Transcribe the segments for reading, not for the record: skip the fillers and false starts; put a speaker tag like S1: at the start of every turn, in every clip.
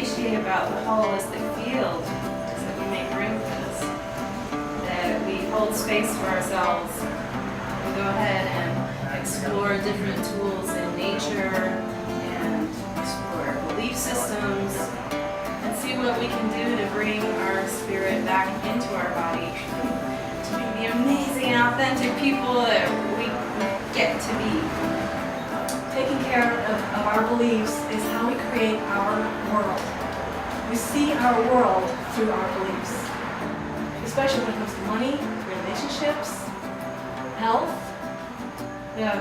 S1: appreciate about the holistic field is that we make room for this, that we hold space for ourselves. We go ahead and explore different tools in nature and explore belief systems and see what we can do to bring our spirit back into our body to be the amazing, authentic people that we get to be.
S2: Taking care of our beliefs is how we create our world. We see our world through our beliefs, especially when it comes to money, relationships, health,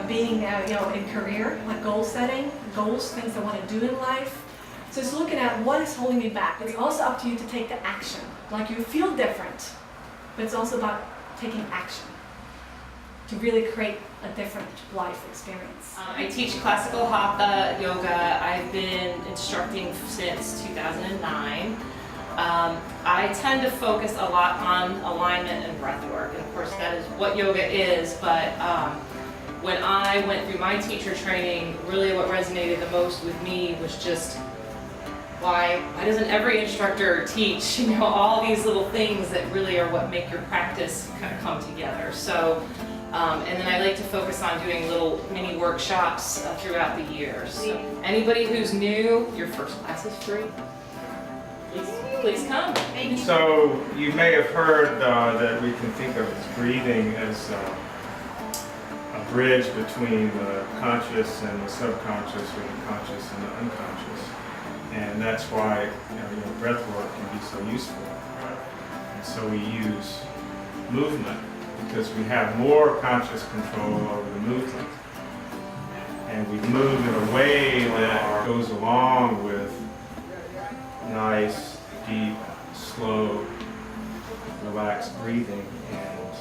S2: being in career, like goal setting, goals, things I want to do in life. So it's looking at what is holding me back. It's also up to you to take the action. Like you feel different, but it's also about taking action to really create a different life experience.
S3: I teach classical hatha yoga. I've been instructing since 2009. I tend to focus a lot on alignment and breath work, and of course that is what yoga is, but when I went through my teacher training, really what resonated the most with me was just why doesn't every instructor teach, all these little things that really are what make your practice kind of come together. So, and then I like to focus on doing little mini workshops throughout the year. So anybody who's new, your first class is free. Please come. Thank you.
S4: So you may have heard that we can think of breathing as a bridge between the conscious and the subconscious, or the conscious and the unconscious. And that's why breath work can be so useful. And so we use movement because we have more conscious control over the movement. And we move in a way that goes along with nice, deep, slow, relaxed breathing. And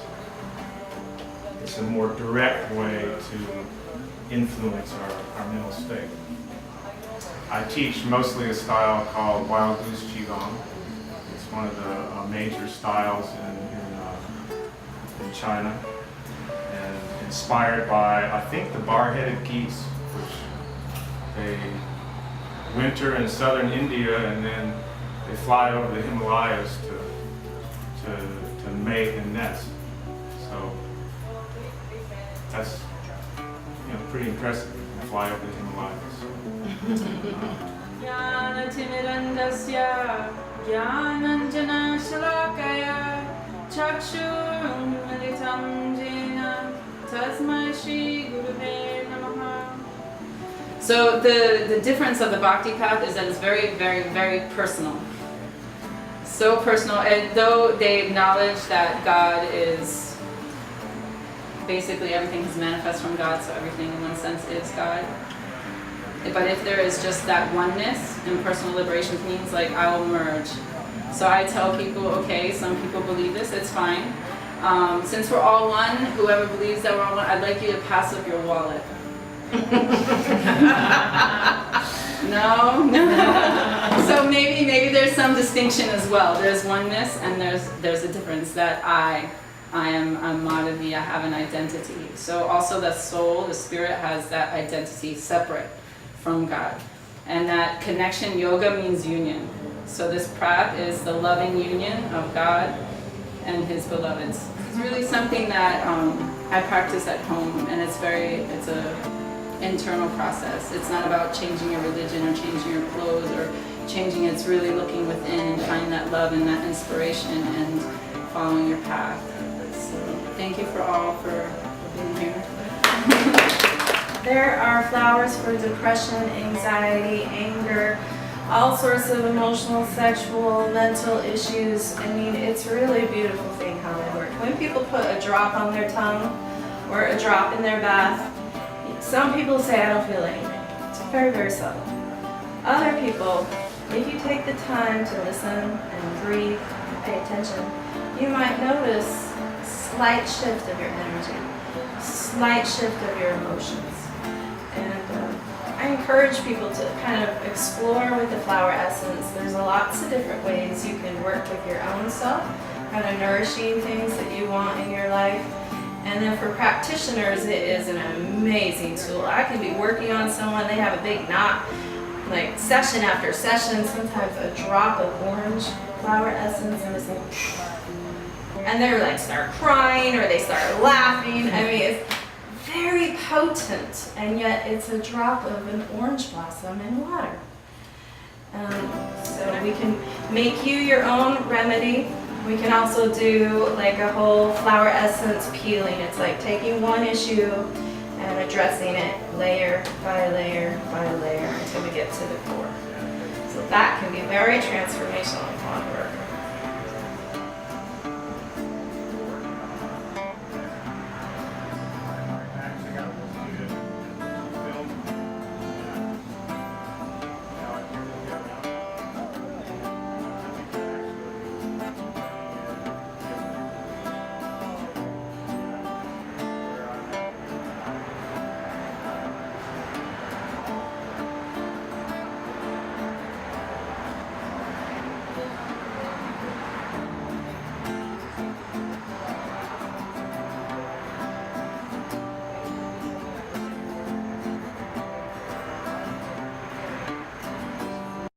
S4: it's a more direct way to influence our mental state. I teach mostly a style called Wild Goose Qigong. It's one of the major styles in China, and inspired by, I think, the bar-headed geese, which they winter in southern India and then they fly over the Himalayas to mate and nest. So that's pretty impressive. They fly over the Himalayas.
S3: Jnana timirandasya jnananjana shalakaya chakshurunmilitam jena tasmai shri gurave namaha. So the difference of the bhakti path is that it's very, very, very personal. So personal, and though they acknowledge that God is basically everything is manifest from God, so everything in one sense is God. But if there is just that oneness, and personal liberation means like I will merge. So I tell people, okay, some people believe this, it's fine. Since we're all one, whoever believes that we're all one, I'd like you to pass up your wallet. No? So maybe there's some distinction as well. There's oneness and there's a difference that I am a Madhavi, I have an identity. So also the soul, the spirit has that identity separate from God. And that connection, yoga means union. So this prat is the loving union of God and his beloveds. It's really something that I practice at home, and it's a internal process. It's not about changing your religion or changing your clothes or changing, it's really looking within and finding that love and that inspiration and following your path. So thank you for being here.
S1: There are flowers for depression, anxiety, anger, all sorts of emotional, sexual, mental issues. I mean, it's really a beautiful thing how they work. When people put a drop on their tongue or a drop in their bath, some people say, I don't feel anything. It's very, very subtle. Other people, if you take the time to listen and breathe and pay attention, you might notice a slight shift of your energy, slight shift of your emotions. And I encourage people to kind of explore with the flower essence. There's lots of different ways you can work with your own self, kind of nourishing things that you want in your life. And then for practitioners, it is an amazing tool. I could be working on someone, they have a big knot, like session after session, sometimes a drop of orange flower essence and it's like, and they're like start crying or they start laughing. I mean, it's very potent, and yet it's a drop of an orange blossom in water. So we can make you your own remedy. We can also do like a whole flower essence peeling. It's like taking one issue and addressing it layer by layer by layer until we get to the core. So that can be very transformational in pond work.